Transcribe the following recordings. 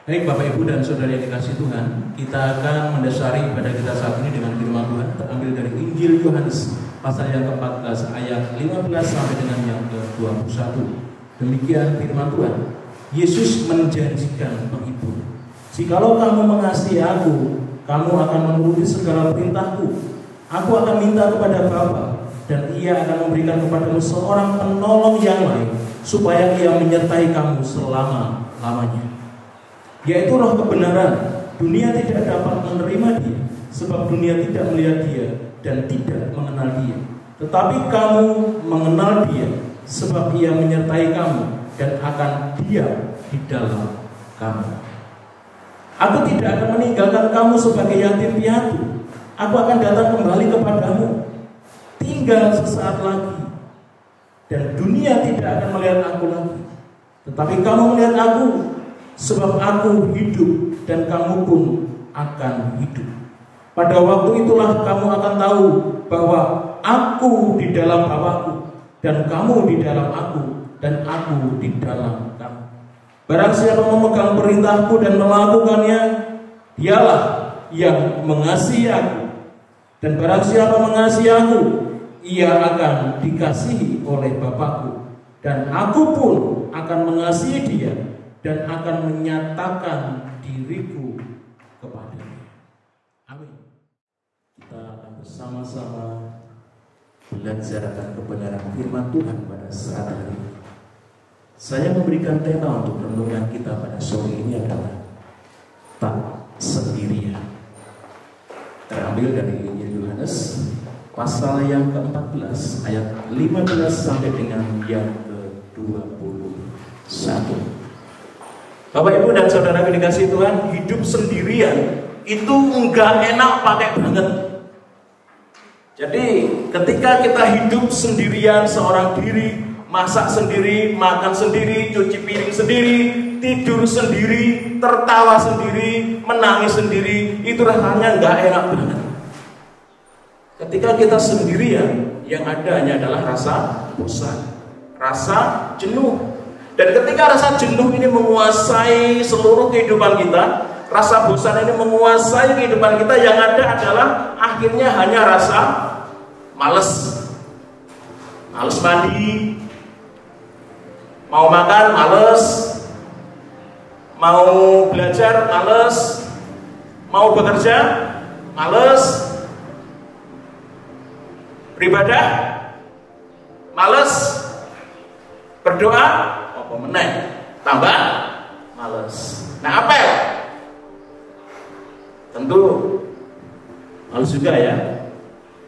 Baik Bapak Ibu dan Saudara yang dikasihi Tuhan, kita akan mendasari ibadah kita saat ini dengan firman Tuhan terambil dari Injil Yohanes pasal yang ke-14 ayat 15 sampai dengan yang ke-21. Demikian firman Tuhan. Yesus menjanjikan penghibur. Jikalau kamu mengasihi aku, kamu akan menuruti segala perintahku. Aku akan minta kepada Bapa, dan Ia akan memberikan kepadamu seorang penolong yang lain, supaya Ia menyertai kamu selama-lamanya, yaitu Roh kebenaran. Dunia tidak dapat menerima Dia, sebab dunia tidak melihat Dia dan tidak mengenal Dia. Tetapi kamu mengenal Dia, sebab Ia menyertai kamu dan akan diam di dalam kamu. Aku tidak akan meninggalkan kamu sebagai yatim piatu. Aku akan datang kembali kepadamu. Tinggal sesaat lagi, dan dunia tidak akan melihat aku lagi, tetapi kamu melihat aku, sebab aku hidup dan kamu pun akan hidup. Pada waktu itulah kamu akan tahu bahwa aku di dalam Bapa-Ku, dan kamu di dalam aku, dan aku di dalam kamu. Barang siapa memegang perintahku dan melakukannya, dialah yang mengasihi aku. Dan barang siapa mengasihi aku, ia akan dikasihi oleh Bapa-Ku, dan aku pun akan mengasihi dia dan akan menyatakan diriku kepadanya. Amin. Kita akan bersama-sama belajar akan kebenaran firman Tuhan pada saat hari ini. Saya memberikan tema untuk renungan kita pada sore ini adalah tak sendirian. Terambil dari Injil Yohanes pasal yang ke-14 ayat 15 sampai dengan yang ke-21. Bapak Ibu dan Saudara yang dikasihi Tuhan, hidup sendirian itu enggak enak pakai banget. Jadi ketika kita hidup sendirian seorang diri, masak sendiri, makan sendiri, cuci piring sendiri, tidur sendiri, tertawa sendiri, menangis sendiri, itu rasanya enggak enak banget. Ketika kita sendirian, yang ada hanya adalah rasa bosan, rasa jenuh. Dan ketika rasa jenuh ini menguasai seluruh kehidupan kita, rasa bosan ini menguasai kehidupan kita, yang ada adalah akhirnya hanya rasa males. Males mandi, mau makan males, mau belajar males, mau bekerja males, beribadah males, berdoa apa meneh tambah males. Nah, apel tentu males juga ya.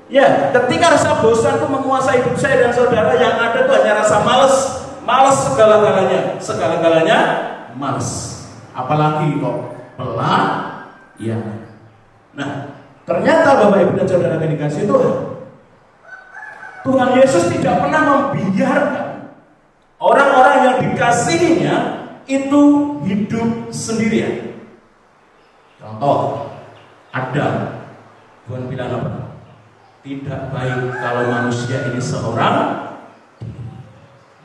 Ya, ketika rasa bosan itu menguasai hidup saya dan saudara, yang ada itu hanya rasa males, males segala-galanya males. Apalagi kok pelayanan. Nah, ternyata Bapak Ibu dan Saudara yang dikasihi Tuhan Yesus tidak pernah membiarkan orang-orang yang dikasihinya itu hidup sendirian. Contoh, Adam. Tuhan bilang apa? Tidak baik kalau manusia ini seorang.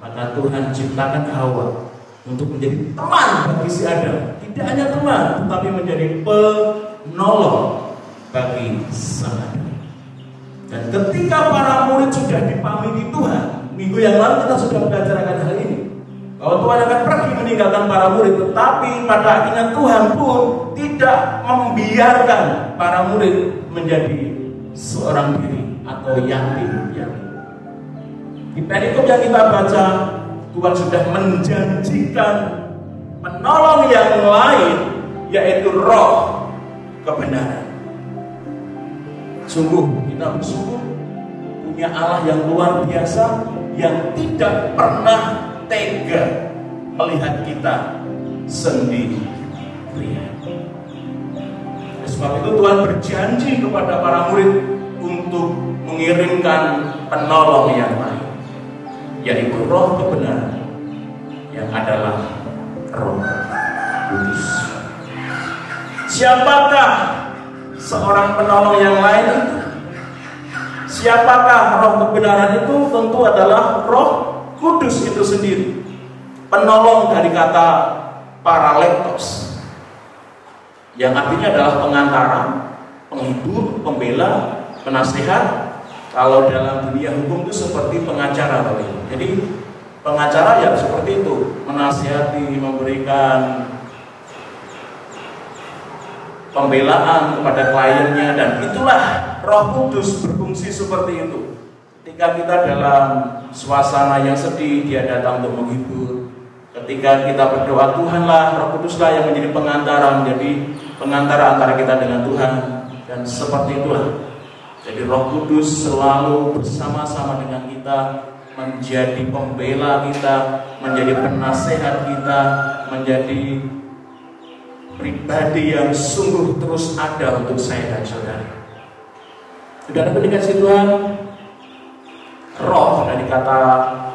Maka Tuhan ciptakan Hawa untuk menjadi teman bagi si Adam. Tidak hanya teman, tetapi menjadi penolong bagi sang Adam. Dan ketika para murid sudah dipamiti Tuhan, minggu yang lalu kita sudah belajar akan hal ini, bahwa Tuhan akan pergi meninggalkan para murid. Tetapi pada akhirnya Tuhan pun tidak membiarkan para murid menjadi seorang diri atau yatim. Di perikop yang kita baca, Tuhan sudah menjanjikan penolong yang lain, yaitu Roh kebenaran. Sungguh kita bersyukur punya Allah yang luar biasa, yang tidak pernah tega melihat kita sendiri. Sebab itu Tuhan berjanji kepada para murid untuk mengirimkan penolong yang lain, yaitu Roh kebenaran, yang adalah Roh Kudus. Siapakah seorang penolong yang lain itu? Siapakah Roh kebenaran itu? Tentu adalah Roh Kudus itu sendiri. Penolong dari kata paralektos. yang artinya adalah pengantara, penghibur, pembela, penasehat. Kalau dalam dunia hukum itu seperti pengacara, jadi pengacara ya seperti itu, menasihati, memberikan pembelaan kepada kliennya, dan itulah Roh Kudus berfungsi seperti itu. Ketika kita dalam suasana yang sedih, Dia datang untuk menghibur. Ketika kita berdoa, Tuhanlah, Roh Kuduslah yang menjadi pengantara, menjadi pengantara antara kita dengan Tuhan, dan seperti itulah. Jadi Roh Kudus selalu bersama-sama dengan kita, menjadi pembela kita, menjadi penasehat kita, menjadi pribadi yang sungguh terus ada untuk saya dan saudara. Saudara dikasih Tuhan, roh dari kata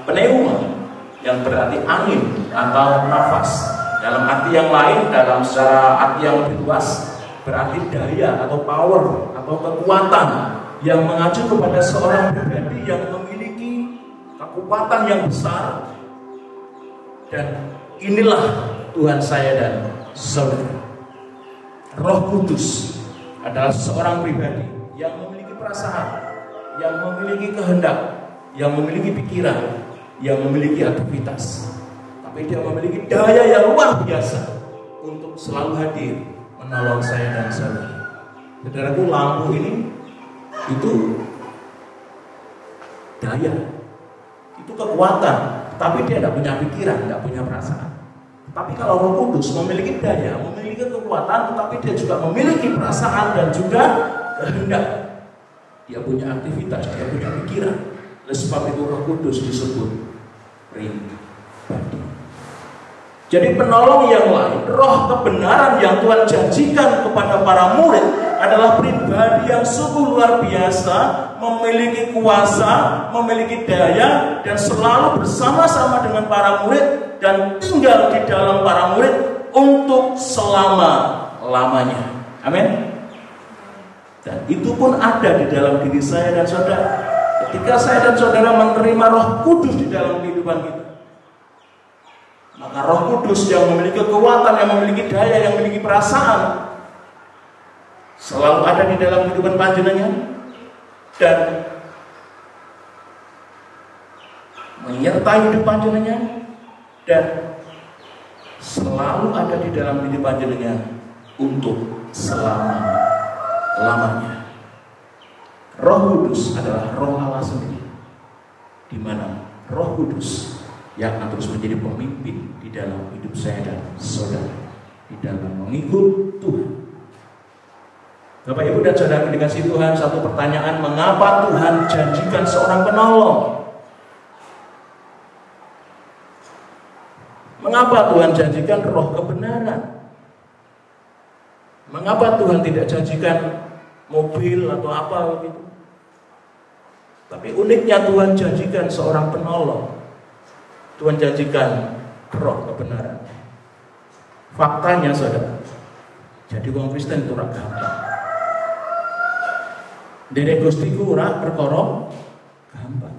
pneuma yang berarti angin atau nafas. Dalam arti yang lain, dalam secara arti yang lebih luas, berarti daya atau power atau kekuatan yang mengacu kepada seorang pribadi yang memiliki kekuatan yang besar. Dan inilah Tuhan saya dan saudara. Roh Kudus adalah seorang pribadi yang memiliki perasaan, yang memiliki kehendak, yang memiliki pikiran, yang memiliki aktivitas. Tapi dia memiliki daya yang luar biasa untuk selalu hadir menolong saya dan saudara. Saudaraku, lampu ini itu daya, itu kekuatan, tapi dia tidak punya pikiran, tidak punya perasaan. Tapi kalau Roh Kudus memiliki daya, memiliki kekuatan, tetapi dia juga memiliki perasaan dan juga kehendak. Dia punya aktivitas, dia punya pikiran. Oleh sebab itu Roh Kudus disebut pribadi. Jadi penolong yang lain, roh kebenaran yang Tuhan janjikan kepada para murid adalah pribadi yang sungguh luar biasa, memiliki kuasa, memiliki daya, dan selalu bersama-sama dengan para murid dan tinggal di dalam para murid untuk selama-lamanya. Amin. Dan itu pun ada di dalam diri saya dan saudara. Ketika saya dan saudara menerima Roh Kudus di dalam kehidupan kita, maka Roh Kudus yang memiliki kekuatan, yang memiliki daya, yang memiliki perasaan, selalu ada di dalam kehidupan panjenengan dan menyertai hidup panjenengan dan selalu ada di dalam hidup panjenengan untuk selama-lamanya. Roh Kudus adalah Roh Allah sendiri, di mana Roh Kudus yang akan terus menjadi pemimpin di dalam hidup saya dan saudara, di dalam mengikut Tuhan. Bapak, Ibu, dan saudara dikasih Tuhan, satu pertanyaan: mengapa Tuhan janjikan seorang penolong? Mengapa Tuhan janjikan roh kebenaran? Mengapa Tuhan tidak janjikan mobil atau apa gitu? Tapi uniknya Tuhan janjikan seorang penolong. Tuhan janjikan roh kebenaran. Faktanya saudara, jadi orang Kristen itu ora gampang. Derek Gustiku ora perkara gampang.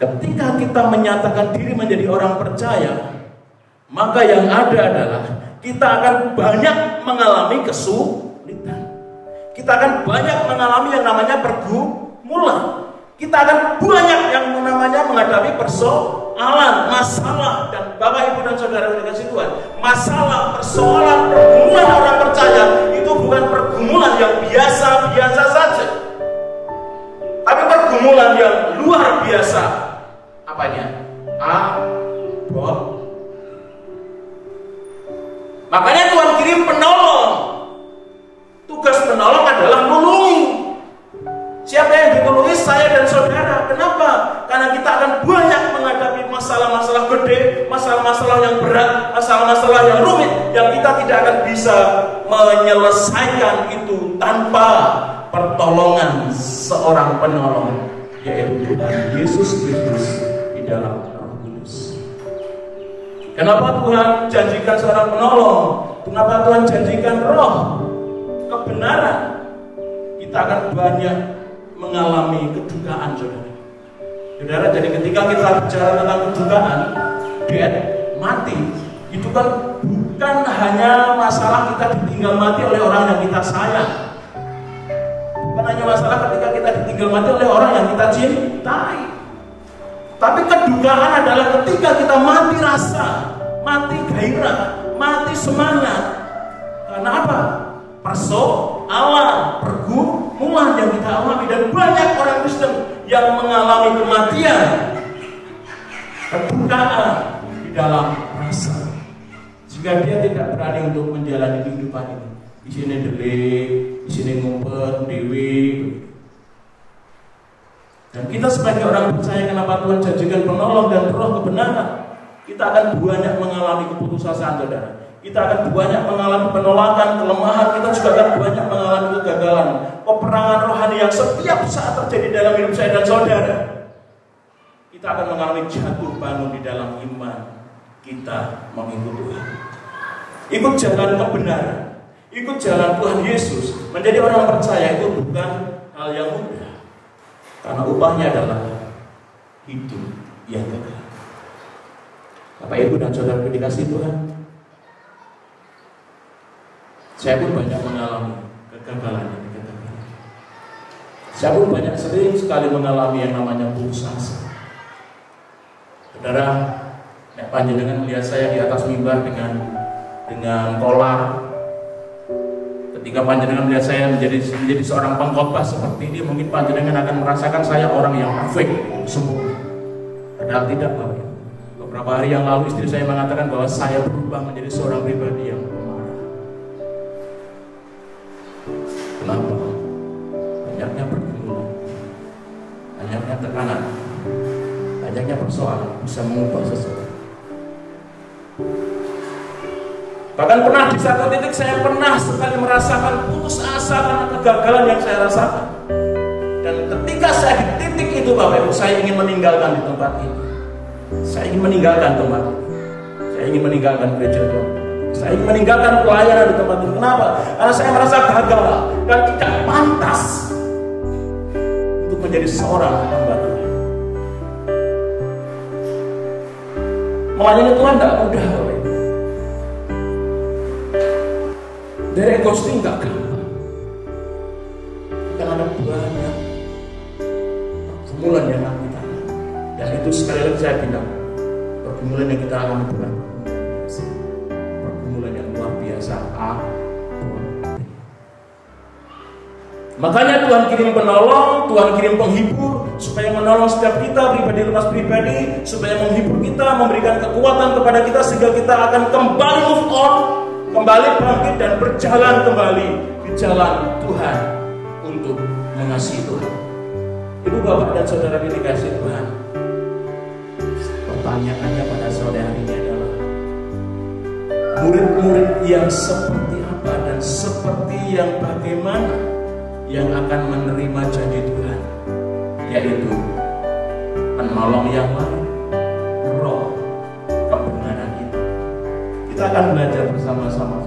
Ketika kita menyatakan diri menjadi orang percaya, maka yang ada adalah kita akan banyak mengalami kesulitan. Kita akan banyak mengalami yang namanya pergumulan. Kita akan banyak yang namanya menghadapi persoalan, masalah. Dan Bapak, Ibu, dan saudara yang dikasih Tuhan, masalah, persoalan, pergumulan orang percaya itu bukan pergumulan yang biasa-biasa saja, tapi pergumulan yang luar biasa. Apanya? Makanya Tuhan kirim penolong. Tugas penolong adalah menolong. Siapa yang ditolongi? Saya dan saudara. Kenapa? Karena kita akan banyak menghadapi masalah-masalah gede, masalah-masalah yang berat, masalah-masalah yang rumit, yang kita tidak akan bisa menyelesaikan itu tanpa pertolongan seorang penolong, yaitu Tuhan Yesus Kristus di dalam Roh Kudus. Kenapa Tuhan janjikan seorang penolong? Kenapa Tuhan janjikan roh kebenaran? Kita akan banyak mengalami kedukaan, saudara. Saudara, jadi ketika kita bicara tentang kedukaan, death, mati, itu kan bukan hanya masalah kita ditinggal mati oleh orang yang kita sayang. Bukan hanya masalah ketika kita ditinggal mati oleh orang yang kita cintai. Tapi kedukaan adalah ketika kita mati rasa, mati gairah, mati semangat. Karena apa? Persoalan, pergumulan yang kita alami. Dan banyak orang Kristen yang mengalami kematian, kedukaan di dalam rasa, sehingga dia tidak berani untuk menjalani kehidupan ini. Di sini delik, di sini ngumpet, dewi. Dan kita sebagai orang percaya, kenapa Tuhan janjikan penolong dan roh kebenaran, kita akan banyak mengalami keputusasaan, saudara. Kita akan banyak mengalami penolakan, kelemahan. Kita juga akan banyak mengalami kegagalan, peperangan rohani yang setiap saat terjadi dalam hidup saya dan saudara. Kita akan mengalami jatuh bangun di dalam iman kita mengikut Tuhan. Ikut jalan kebenaran, ikut jalan Tuhan Yesus. Menjadi orang percaya itu bukan hal yang mudah, karena upahnya adalah hidup yang kekal. Bapak, Ibu, dan saudara dikasih Tuhan, saya pun banyak mengalami kegagalan. Saya pun sering sekali mengalami yang namanya putus asa. Saudara, panjenengan melihat saya di atas mimbar dengan kolar. Ketika panjenengan melihat saya menjadi seorang pengkhotbah seperti ini, mungkin panjenengan akan merasakan saya orang yang perfect, sempurna. Padahal tidak, Bapak. Beberapa hari yang lalu istri saya mengatakan bahwa saya berubah menjadi seorang pribadi yang pemarah. Kenapa? Banyaknya pergumulan, banyaknya tekanan, banyaknya persoalan bisa mengubah seseorang. Bahkan pernah di satu titik saya pernah sekali merasakan putus asa karena kegagalan yang saya rasakan. Dan ketika saya di titik itu, Bapak Ibu, saya ingin meninggalkan di tempat ini. Saya ingin meninggalkan tempat ini. Saya ingin meninggalkan gereja Tuhan. Saya ingin meninggalkan pelayanan di tempat ini. Kenapa? Karena saya merasa gagal dan tidak pantas untuk menjadi seorang hamba Tuhan. Melayani Tuhan tidak mudah, Bapak Ibu. Dari ghosting nggak gampang, karena ada banyak pergumulan yang kita alami. Dan itu sekali lagi saya bilang, pergumulan yang kita alami bukan pergumulan yang luar biasa. Makanya Tuhan kirim penolong, Tuhan kirim penghibur, supaya menolong setiap kita pribadi lepas pribadi, supaya menghibur kita, memberikan kekuatan kepada kita sehingga kita akan kembali move on, kembali bangkit dan berjalan kembali di jalan Tuhan untuk mengasihi Tuhan. Ibu, Bapak, dan saudara yang dikasihi Tuhan, pertanyaannya pada sore hari ini adalah, murid-murid yang seperti apa dan seperti yang bagaimana yang akan menerima janji Tuhan, yaitu penolong yang lain, roh kebenaran itu. Kita akan belajar bersama-sama.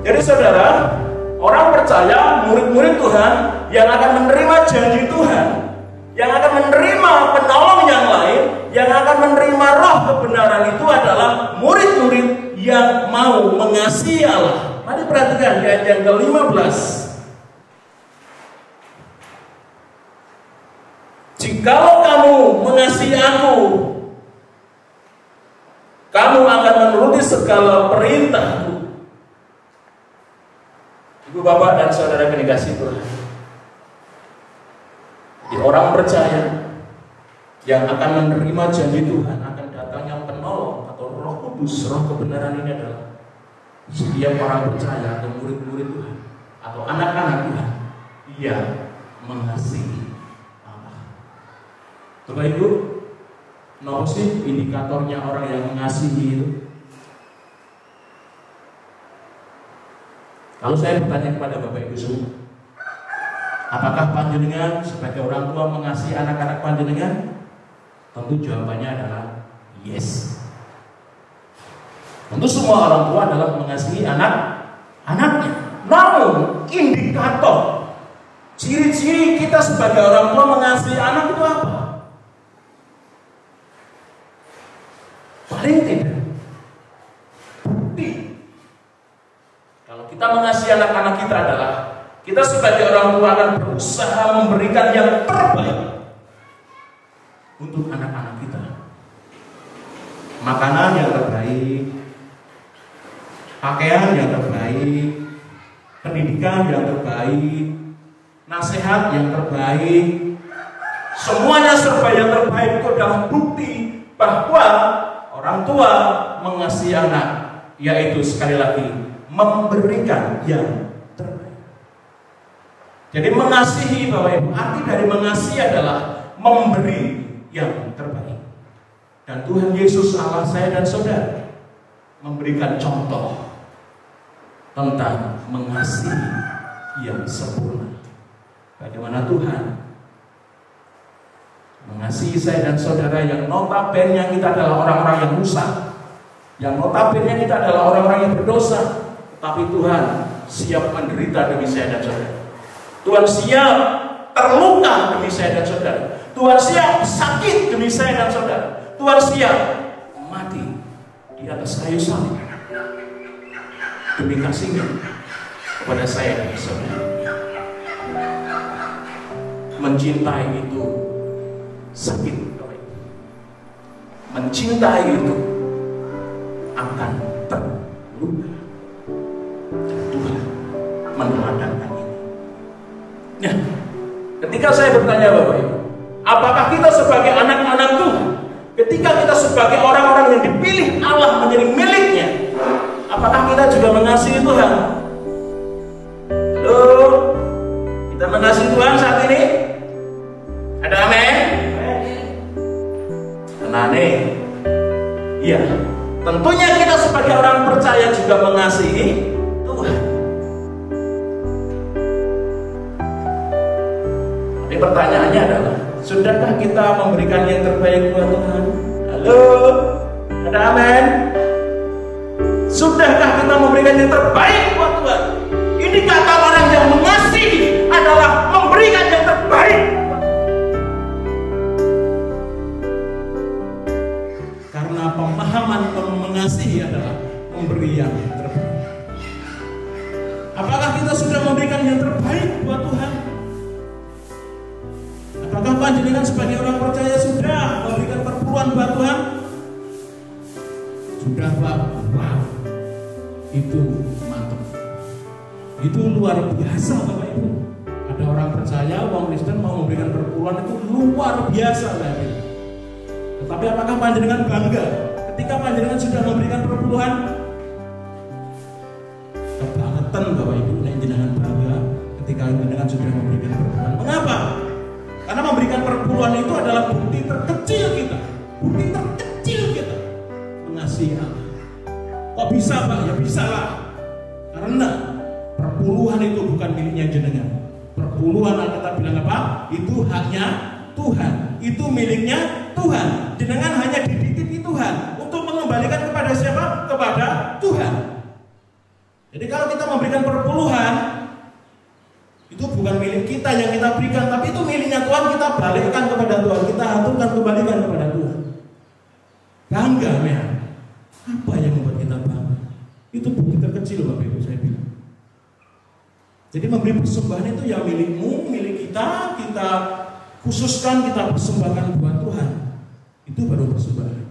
Jadi saudara, orang percaya, murid-murid Tuhan yang akan menerima janji Tuhan, yang akan menerima penolong yang lain, yang akan menerima roh kebenaran itu adalah murid-murid yang mau mengasihi Allah. Mari perhatikan di ayat yang ke-15. Jikalau kamu mengasihi aku, kamu akan menuruti segala perintahku. Ibu, Bapak, dan saudara yang dikasihi Tuhan, jadi orang percaya yang akan menerima janji Tuhan, akan datangnya penolong atau Roh Kudus, roh kebenaran ini adalah setiap orang percaya atau murid-murid Tuhan atau anak-anak Tuhan yang mengasihi Allah. Bapak Ibu, apa sih indikatornya orang yang mengasihi itu? Kalau saya bertanya kepada Bapak Ibu semua, apakah panjenengan sebagai orang tua mengasihi anak-anak panjenengan? Tentu jawabannya adalah yes. Tentu semua orang tua adalah mengasihi anak-anaknya. Namun indikator, ciri-ciri kita sebagai orang tua mengasihi anak itu apa? Paling tidak, kita mengasihi anak-anak kita adalah kita sebagai orang tua akan berusaha memberikan yang terbaik untuk anak-anak kita. Makanan yang terbaik, pakaian yang terbaik, pendidikan yang terbaik, nasihat yang terbaik, semuanya serba yang terbaik. Itu adalah bukti bahwa orang tua mengasihi anak, yaitu sekali lagi memberikan yang terbaik. Jadi mengasihi, Bapak Ibu, arti dari mengasihi adalah memberi yang terbaik. Dan Tuhan Yesus Allah saya dan saudara memberikan contoh tentang mengasihi yang sempurna. Bagaimana Tuhan mengasihi saya dan saudara yang notabene kita adalah orang-orang yang rusak, yang notabene kita adalah orang-orang yang berdosa, tapi Tuhan siap menderita demi saya dan saudara. Tuhan siap terluka demi saya dan saudara. Tuhan siap sakit demi saya dan saudara. Tuhan siap mati di atas kayu salib demi kasihnya kepada saya dan saudara. Mencintai itu sakit, mencintai itu akan terluka. Tuhan meneladangkan ini. Nah, ketika saya bertanya Bapak Ibu, apakah kita sebagai anak-anak Tuhan, ketika kita sebagai orang-orang yang dipilih Allah menjadi miliknya, apakah kita juga mengasihi Tuhan? Halo, kita mengasihi Tuhan saat ini? Ada amin? Tenane. Iya, tentunya kita sebagai orang percaya juga mengasihi Tuhan. Tapi pertanyaannya adalah, sudahkah kita memberikan yang terbaik buat Tuhan? Halo, ada amin? Sudahkah kita memberikan yang terbaik buat Tuhan? Ini kata orang yang mengasihi adalah memberikan yang terbaik. Karena pemahaman mengasihi adalah memberi yang terbaik. Apakah kita sudah memberikan yang terbaik buat Tuhan? Apakah panjenengan sebagai orang percaya sudah memberikan perpuluhan buat Tuhan? Sudah, Pak. Wow, itu mantap. Itu luar biasa, Bapak Ibu. Ada orang percaya, orang Kristen mau memberikan perpuluhan itu luar biasa, Bapak Ibu. Tetapi apakah panjenengan bangga ketika panjenengan sudah memberikan perpuluhan? Kebangetan, Bapak Ibu, panjenengan bangga ketika panjenengan sudah memberikan perpuluhan. Mengapa? Karena memberikan perpuluhan itu adalah bukti terkecil kita, bukti terkecil kita mengasihi Allah. Kok bisa, Pak? Ya bisa lah. Karena perpuluhan itu bukan miliknya jenengan. Perpuluhan kita bilang apa? Itu haknya Tuhan. Itu miliknya Tuhan. Jenengan hanya dititipi Tuhan untuk mengembalikan kepada siapa? Kepada Tuhan. Jadi kalau kita memberikan perpuluhan, itu bukan milik kita yang kita berikan, tapi itu miliknya Tuhan, kita balikkan kepada Tuhan, kita aturkan kembalikan kepada Tuhan. Bangga, ya. Apa yang membuat kita bangga? Itu bukti terkecil, Bapak Ibu, saya bilang. Jadi memberi persembahan itu ya milikmu, milik kita, kita khususkan, kita persembahkan buat Tuhan. Itu baru persembahan.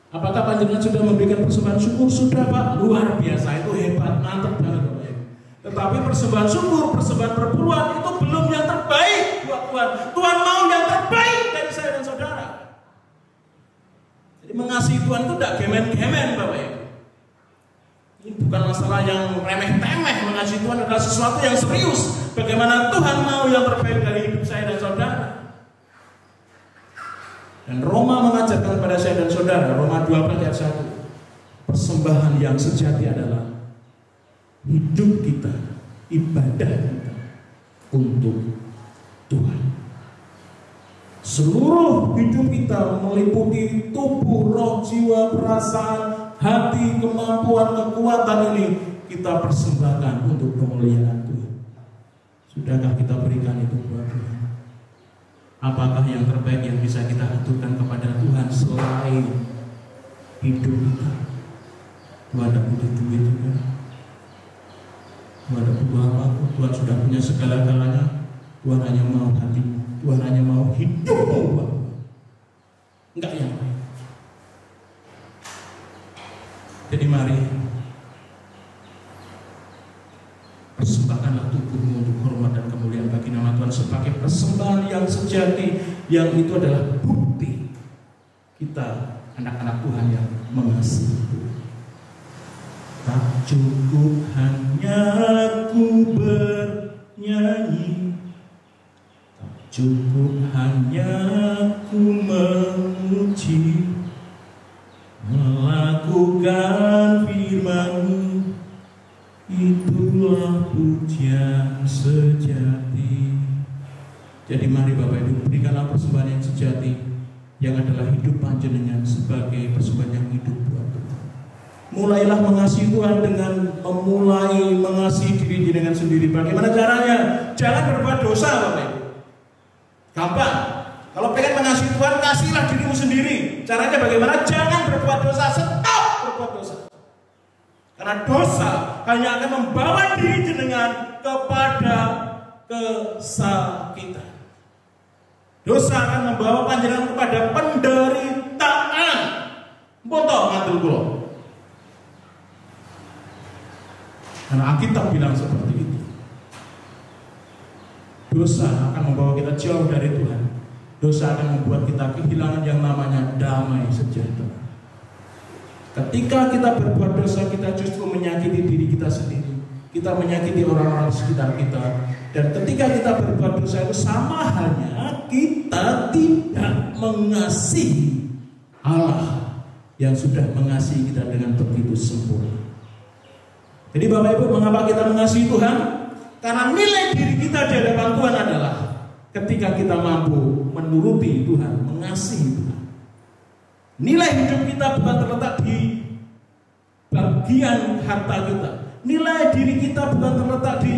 Apakah panjenengan sudah memberikan persembahan syukur? Sudah, Pak. Luar biasa, itu hebat, mantap banget, Bapak Ibu. Tetapi persembahan syukur, persembahan perpuluhan itu belum yang terbaik buat Tuhan. Tuhan mau yang terbaik dari saya dan saudara. Jadi mengasihi Tuhan itu tidak gemen-gemen, Bapak Ibu. Ini bukan masalah yang remeh-temeh. Mengasihi Tuhan adalah sesuatu yang serius. Bagaimana Tuhan mau yang terbaik dari hidup saya dan saudara. Dan Roma mengajarkan kepada saya dan saudara, Roma 12 ayat 1, persembahan yang sejati adalah hidup kita, ibadah kita untuk Tuhan. Seluruh hidup kita meliputi tubuh, roh, jiwa, perasaan, hati, kemampuan, kekuatan ini kita persembahkan untuk kemuliaan Tuhan. Sudahkah kita berikan itu buat Tuhan? Apakah yang terbaik yang bisa kita aturkan kepada Tuhan selain hidup kita? Tuhan tidak butuh duit juga. Tuhan sudah punya segala-galanya. Tuhan hanya mau hatimu, Tuhan hanya mau hidupmu, enggak yang lain. Jadi mari persembahkanlah tubuhmu untuk hormat dan kemuliaan bagi nama Tuhan sebagai persembahan yang sejati, yang itu adalah bukti kita anak-anak Tuhan yang mengasihi Tuhan. Tak cukup hanya ku bernyanyi, tak cukup hanya ku memuji, melakukan firman-Mu, itulah pujian sejati. Jadi mari Bapak Ibu, berikanlah persembahan yang sejati, yang adalah hidup panjenengan sebagai persembahan yang hidup buat Tuhan. Mulailah mengasihi Tuhan dengan memulai mengasihi diri dengan sendiri. Bagaimana caranya? Jangan berbuat dosa, Bapak Ibu. Gampang. Kalau pengen mengasihi Tuhan, kasihlah dirimu sendiri. Caranya bagaimana? Jangan berbuat dosa. Stop berbuat dosa. Karena dosa hanya akan membawa diri jenengan kepada kesakitan. Dosa akan membawa panjenengan kepada penderitaan. Botoh matur kula. Karena Alkitab bilang seperti itu. Dosa akan membawa kita jauh dari Tuhan. Dosa akan membuat kita kehilangan yang namanya damai sejahtera. Ketika kita berbuat dosa, kita justru menyakiti diri kita sendiri. Kita menyakiti orang-orang sekitar kita. Dan ketika kita berbuat dosa itu sama halnya kita tidak mengasihi Allah yang sudah mengasihi kita dengan begitu sempurna. Jadi Bapak Ibu, mengapa kita mengasihi Tuhan? Karena nilai diri kita di hadapan Tuhan adalah ketika kita mampu menuruti Tuhan, mengasihi Tuhan. Nilai hidup kita bukan terletak di bagian harta kita. Nilai diri kita bukan terletak di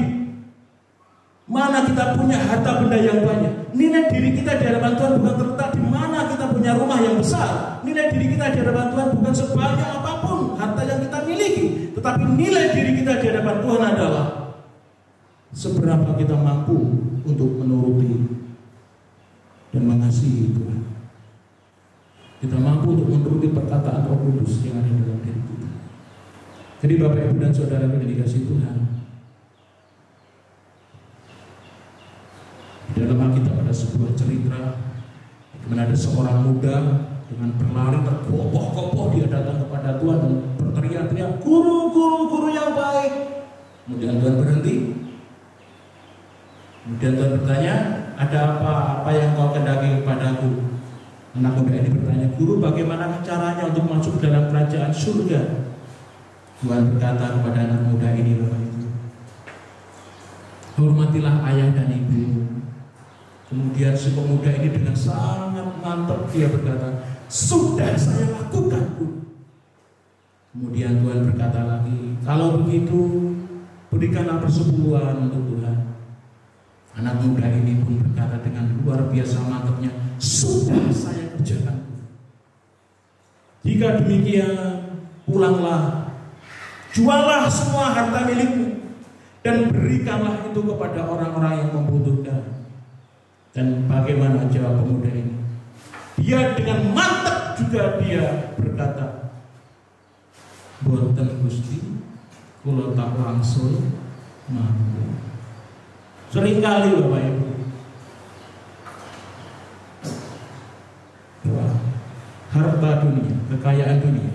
mana kita punya harta benda yang banyak. Nilai diri kita di hadapan Tuhan bukan terletak di mana kita punya rumah yang besar. Nilai diri kita di hadapan Tuhan bukan sebanyak apapun harta yang kita miliki. Tetapi nilai diri kita di hadapan Tuhan adalah seberapa kita mampu untuk menuruti dan mengasihi Tuhan. Kita mampu untuk menuruti perkataan Roh Kudus yang ada dalam diri kita. Jadi Bapak Ibu dan Saudara yang dikasihi Tuhan, di dalam Alkitab ada sebuah cerita di mana ada seorang muda dengan berlari terkopoh-kopoh, dia datang kepada Tuhan dan berteriak-teriak, guru yang baik. Kemudian Tuhan berhenti. Kemudian Tuhan bertanya, ada apa yang kau kendaki kepadaku? Anak muda ini bertanya, guru, bagaimana caranya untuk masuk dalam kerajaan surga? Tuhan berkata kepada anak muda ini, Bapak Ibu, hormatilah ayah dan ibu. Kemudian si pemuda ini dengan sangat mantap dia berkata, sudah saya lakukan, Bu. Kemudian Tuhan berkata lagi, kalau begitu berikanlah persepuluhan untuk Tuhan. Anak muda ini pun berkata dengan luar biasa mantapnya, sudah saya kerjakan. Jika demikian, pulanglah, jualah semua harta milikmu dan berikanlah itu kepada orang-orang yang membutuhkan. Dan bagaimana jawab pemuda ini? Dia dengan mantap juga dia berkata, boten Gusti, kula tak langsung mampu. Seringkali Bapak Ibu, harta dunia, kekayaan dunia,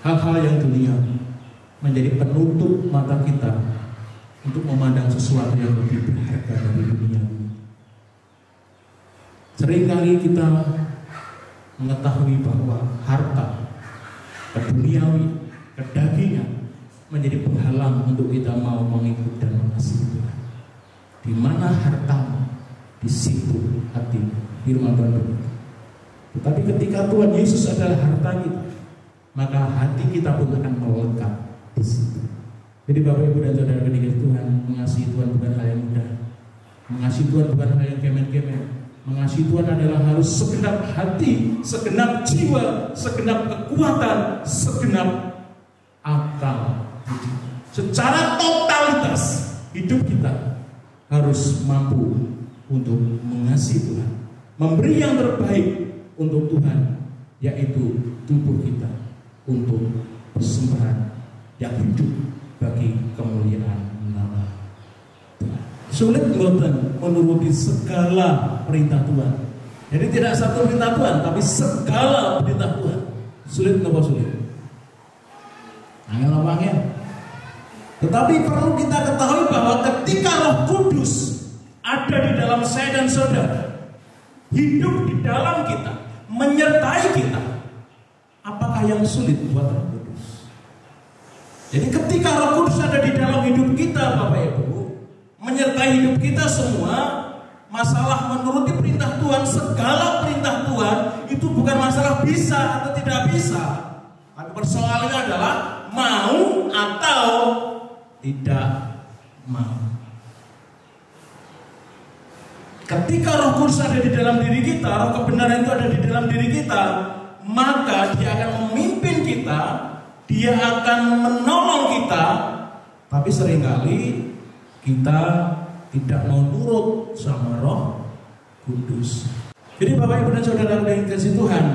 hal-hal yang dunia menjadi penutup mata kita untuk memandang sesuatu yang lebih berharga dari dunia ini. Seringkali kita mengetahui bahwa harta, keduniawi, kedagingan menjadi penghalang untuk kita mau mengikut dan mengasihi Tuhan. Di mana hartamu, di situ hati, firman Tuhan begitu. Tetapi ketika Tuhan Yesus adalah harta kita, maka hati kita pun akan melekat di situ. Jadi Bapak Ibu dan Saudara kekasih Tuhan, mengasihi Tuhan bukan hal yang mudah. Mengasihi Tuhan bukan hal yang kemen-kemen. Mengasihi Tuhan adalah harus segenap hati, segenap jiwa, segenap kekuatan, segenap akal. Secara totalitas hidup kita harus mampu untuk mengasihi Tuhan, memberi yang terbaik untuk Tuhan, yaitu tubuh kita untuk persembahan yang hidup bagi kemuliaan nama Tuhan. Sulit mboten menuruti segala perintah Tuhan. Jadi tidak satu perintah Tuhan, tapi segala perintah Tuhan. Sulit napa sulit? Angel apa? Tetapi perlu kita ketahui bahwa ketika Roh Kudus ada di dalam saya dan saudara, hidup di dalam kita, menyertai kita, apakah yang sulit buat Roh Kudus? Jadi ketika Roh Kudus ada di dalam hidup kita, Bapak Ibu, menyertai hidup kita semua, masalah menuruti perintah Tuhan, segala perintah Tuhan itu bukan masalah bisa atau tidak bisa, tapi persoalannya adalah mau atau tidak mau. Ketika Roh Kudus ada di dalam diri kita, roh kebenaran itu ada di dalam diri kita, maka Dia akan memimpin kita, Dia akan menolong kita. Tapi seringkali kita tidak mau nurut sama Roh Kudus. Jadi Bapak Ibu dan Saudara yang dikasihi Tuhan,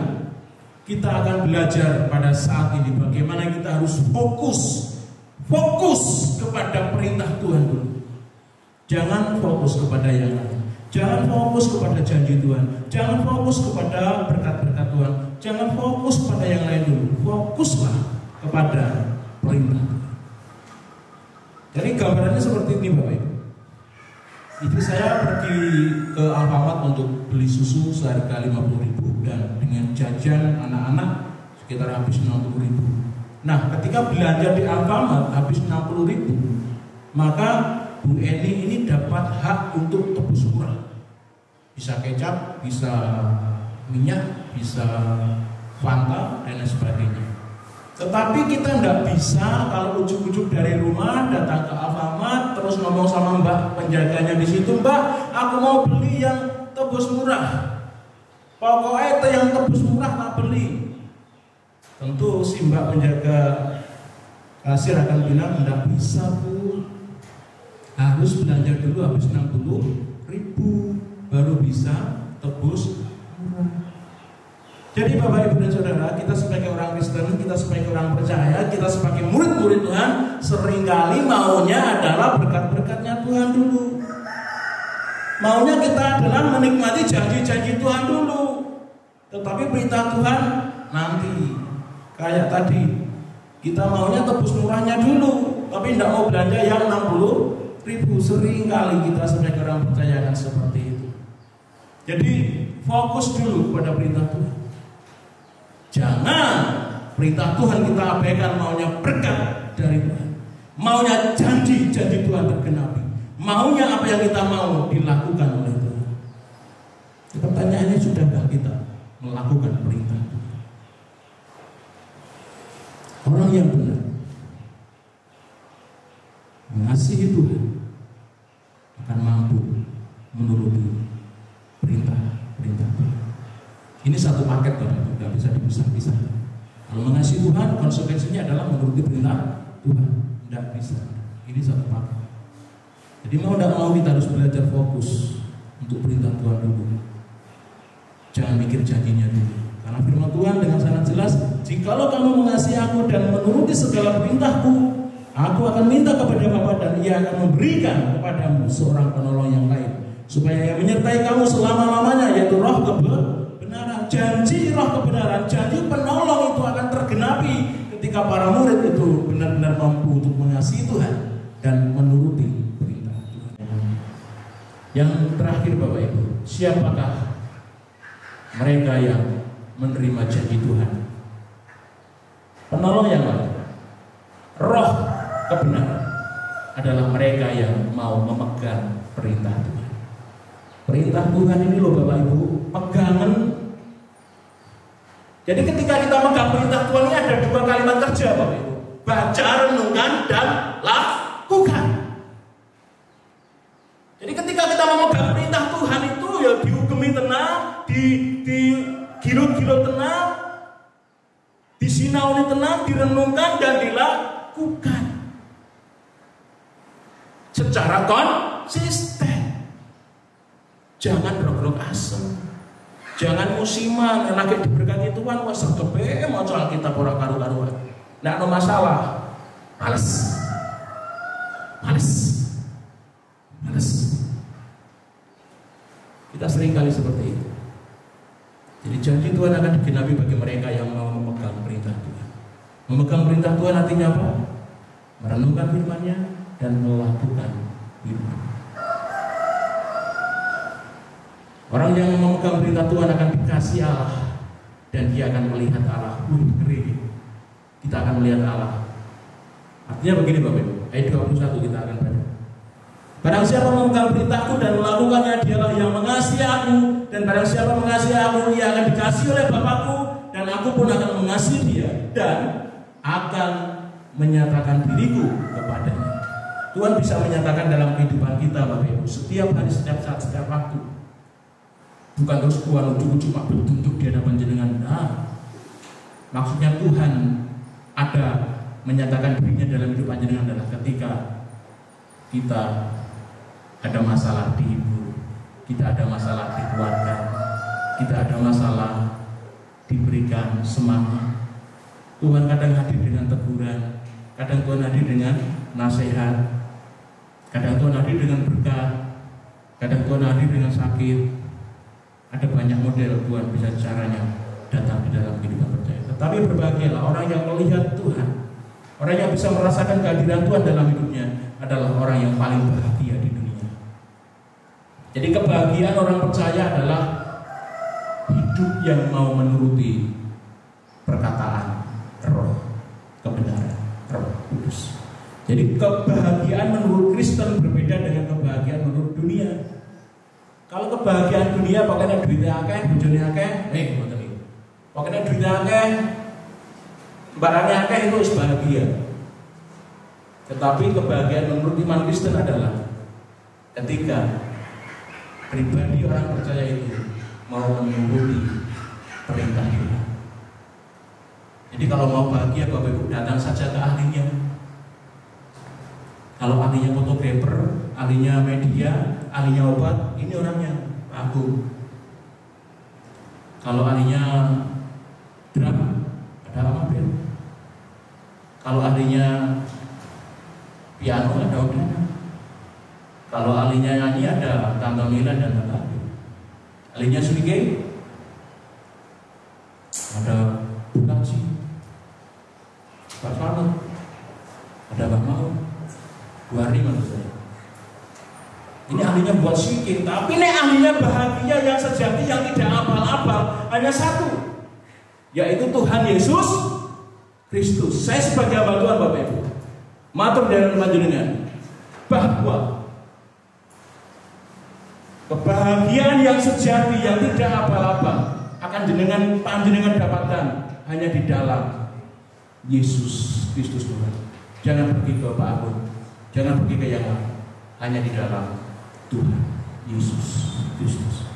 kita akan belajar pada saat ini bagaimana kita harus fokus kepada perintah Tuhan dulu. Jangan fokus kepada yang lain. Jangan fokus kepada janji Tuhan. Jangan fokus kepada berkat-berkat Tuhan. Jangan fokus pada yang lain dulu. Fokuslah kepada perintah Tuhan. Jadi gambarannya seperti ini Bapak Ibu. Istri saya pergi ke Alfamart untuk beli susu seharga 50.000 dan dengan jajan anak-anak sekitar habis 60.000. Nah, ketika belanja di Alfamart habis 60.000, maka Bu Eni ini dapat hak untuk tebus murah. Bisa kecap, bisa minyak, bisa Fanta dan lain sebagainya. Tetapi kita nggak bisa kalau ujuk-ujuk dari rumah datang ke Alfamart terus ngomong sama Mbak penjaganya di situ, Mbak, aku mau beli yang tebus murah. Pokoknya itu yang tebus murah tak beli. Tentu si Mbak penjaga kasir akan bilang nggak bisa Bu, harus belanja dulu habis 60.000 baru bisa tebus murah. Jadi Bapak Ibu dan Saudara, kita sebagai orang Kristen, kita sebagai orang percaya, kita sebagai murid-murid Tuhan, seringkali maunya adalah berkat-berkatnya Tuhan dulu. Maunya kita adalah menikmati janji-janji Tuhan dulu. Tetapi perintah Tuhan nanti. Kayak tadi, kita maunya tebus murahnya dulu, tapi tidak mau belanja yang 60.000. Seringkali kita sebagai orang percaya kan seperti itu. Jadi fokus dulu pada perintah Tuhan. Jangan perintah Tuhan kita abaikan, maunya berkat dari Tuhan, maunya janji-janji Tuhan tergenapi, maunya apa yang kita mau dilakukan oleh Tuhan. Pertanyaannya, sudahkah kita melakukan perintah Tuhan? Orang yang benar mengasihi Tuhan akan mampu menuruti perintah Tuhan. Ini satu paket Bapak Ibu, tidak bisa dipisah-pisah. Kalau mengasihi Tuhan, konsekuensinya adalah menuruti perintah Tuhan. Tidak bisa. Ini satu paket. Jadi mau tidak mau kita harus belajar fokus untuk perintah Tuhan dulu. Jangan mikir janjinya dulu. Karena firman Tuhan dengan sangat jelas, jikalau kamu mengasihi aku dan menuruti segala perintahku, aku akan minta kepada Bapa dan Ia akan memberikan kepadamu seorang penolong yang lain, supaya Ia menyertai kamu selama-lamanya, yaitu Roh kebenaran. Janji Roh kebenaran, janji penolong itu akan tergenapi ketika para murid itu benar-benar mampu untuk mengasihi Tuhan dan menuruti perintah Tuhan. Yang terakhir Bapak Ibu, siapakah mereka yang menerima janji Tuhan? Penolong yang lain, Roh kebenaran, adalah mereka yang mau memegang perintah Tuhan. Perintah Tuhan ini loh Bapak Ibu, pegangan. Jadi ketika kita memegang perintah Tuhan ini ada dua kalimat kerja Bapak Ibu, baca, renungkan, dan lakukan. Jadi ketika kita memegang perintah Tuhan itu ya dihukumi tenang, digilut-gilut tenang, disinauni tenang, direnungkan dan dilakukan. secara konsisten. Jangan rog-rog asem. Jangan musiman lagi diberkati Tuhan wes kepe maca Alkitab ora karu-karuan. Ndak ada masalah. Males. Kita sering kali seperti itu. Jadi janji Tuhan akan digenapi bagi mereka yang mau memegang perintah Tuhan. Memegang perintah Tuhan artinya apa? Merenungkan firman-Nya dan melakukan firman. Orang yang memegang perintah Tuhan akan dikasih Allah dan dia akan melihat Allah. Kita akan melihat Allah. Artinya begini Bapak Ibu, ayat 21 kita akan baca. Barang siapa memegang perintahku dan melakukannya, dialah yang mengasihi aku, dan barang siapa mengasihi aku, ia akan dikasihi oleh Bapakku, dan aku pun akan mengasihi dia dan akan menyatakan diriku kepadanya. Tuhan bisa menyatakan dalam kehidupan kita Bapak Ibu, setiap hari, setiap saat, setiap waktu. Bukan terus Tuhan ujuk-ujuk cuma berbentuk di hadapan jenengan. Maksudnya Tuhan ada menyatakan dirinya dalam hidup jenengan adalah ketika kita ada masalah di ibu, kita ada masalah di keluarga, kita ada masalah diberikan semangat. Tuhan kadang hadir dengan teguran, kadang Tuhan hadir dengan nasihat, kadang Tuhan hadir dengan berkat, kadang Tuhan hadir dengan sakit. Ada banyak model Tuhan bisa caranya datang di dalam kehidupan percaya. Tetapi berbahagialah orang yang melihat Tuhan, orang yang bisa merasakan kehadiran Tuhan dalam hidupnya adalah orang yang paling bahagia di dunia. Jadi kebahagiaan orang percaya adalah hidup yang mau menuruti perkataan Roh kebenaran, Roh Kudus. Jadi kebahagiaan menurut Kristen berbeda dengan kebahagiaan menurut dunia. Kalau kebahagiaan dunia pokoknya duitnya akeh, bojone akeh, ngoten iki. Pokoknya duitnya akeh, barangnya akeh itu bahagia. Tetapi kebahagiaan menurut iman Kristen adalah ketika pribadi orang percaya itu mau menuruti perintah Tuhan. Jadi kalau mau bahagia Bapak Ibu datang saja ke ahlinya. Kalau ahlinya fotografer, ahlinya media, ahlinya obat, ini orangnya Pak Agung. Kalau ahlinya drum, ada Mama Ben. Kalau ahlinya piano, ada Odana. Kalau ahlinya nyanyi, ada Tante Mila dan Tante Abi. Ahlinya Surige, ada Bukansi, Pak Farno, ada Bang Mau, Bu Hari menurut saya. Ini ahlinya buat sikit, tapi ini ahlinya bahagia yang sejati yang tidak abal-abal hanya satu, yaitu Tuhan Yesus Kristus. Saya sebagai hamba Tuhan Bapak Ibu, matur dalam panjenengan bahwa kebahagiaan yang sejati yang tidak abal-abal akan panjenengan dapatkan hanya di dalam Yesus Kristus Tuhan. Jangan pergi ke Pak Agung, jangan pergi ke yang lain, hanya di dalam Tuhan Yesus Kristus.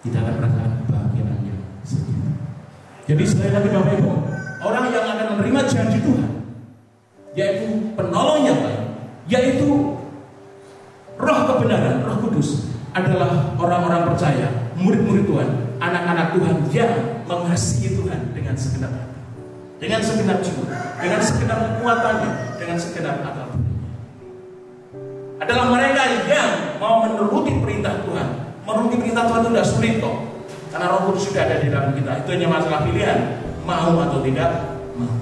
Kita akan merasakan kebahagiaannya sendiri. Jadi sekali lagi Bapak Ibu, orang yang akan menerima janji Tuhan, yaitu penolong yang baik, yaitu Roh kebenaran, Roh Kudus, adalah orang-orang percaya, murid-murid Tuhan, anak-anak Tuhan yang mengasihi Tuhan dengan segenap hati, dengan segenap jiwa, dengan segenap kekuatannya, dengan segenap akal. Adalah mereka yang mau menuruti perintah Tuhan. Menuruti perintah Tuhan itu tidak sulit kok, karena Roh Kudus sudah ada di dalam kita. Itu hanya masalah pilihan, mau atau tidak mau.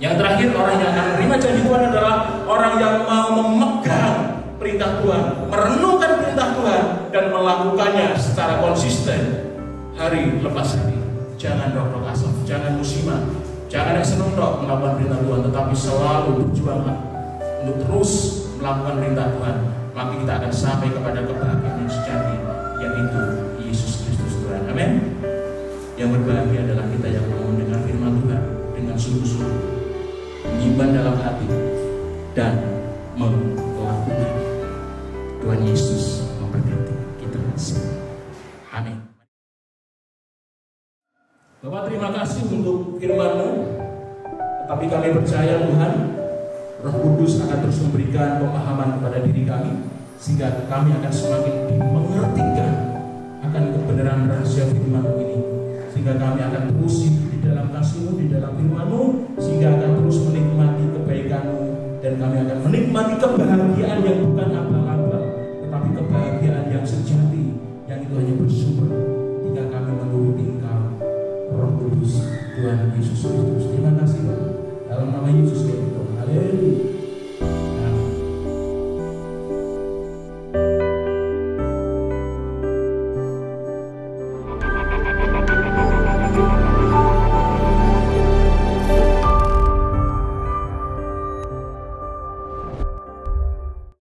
Yang terakhir, orang yang akan menerima janji Tuhan adalah orang yang mau memegang perintah Tuhan, merenungkan perintah Tuhan dan melakukannya secara konsisten hari lepas hari. Jangan rok-rok asap, jangan musiman, jangan seneng dok melakukan perintah Tuhan, tetapi selalu berjuang untuk terus melakukan perintah Tuhan. Maka kita akan sampai kepada kebahagiaan yang sejati, yaitu Yesus Kristus Tuhan. Amin. Yang berbahagia adalah kita yang mau mendengar firman Tuhan dengan sungguh-sungguh, menyimpan dalam hati dan melakukan. Tuhan Yesus memberkati kita semua. Amin. Bapak terima kasih untuk firman-Mu. Tetapi kami percaya Tuhan, Roh Kudus akan terus memberikan pemahaman kepada diri kami, sehingga kami akan semakin dimengertikan akan kebenaran rahasia firman-Mu ini, sehingga kami akan terus hidup di dalam kasih-Mu, di dalam firman-Mu, sehingga akan terus menikmati kebaikan-Mu, dan kami akan menikmati kebahagiaan yang bukan abal-abal, tetapi kebahagiaan yang sejati, yang itu hanya bersumber ketika kami menuruti Engkau, Roh Kudus Tuhan Yesus Kristus. Terima kasih Pak, dalam nama Yesus kami berdoa. Haleluya.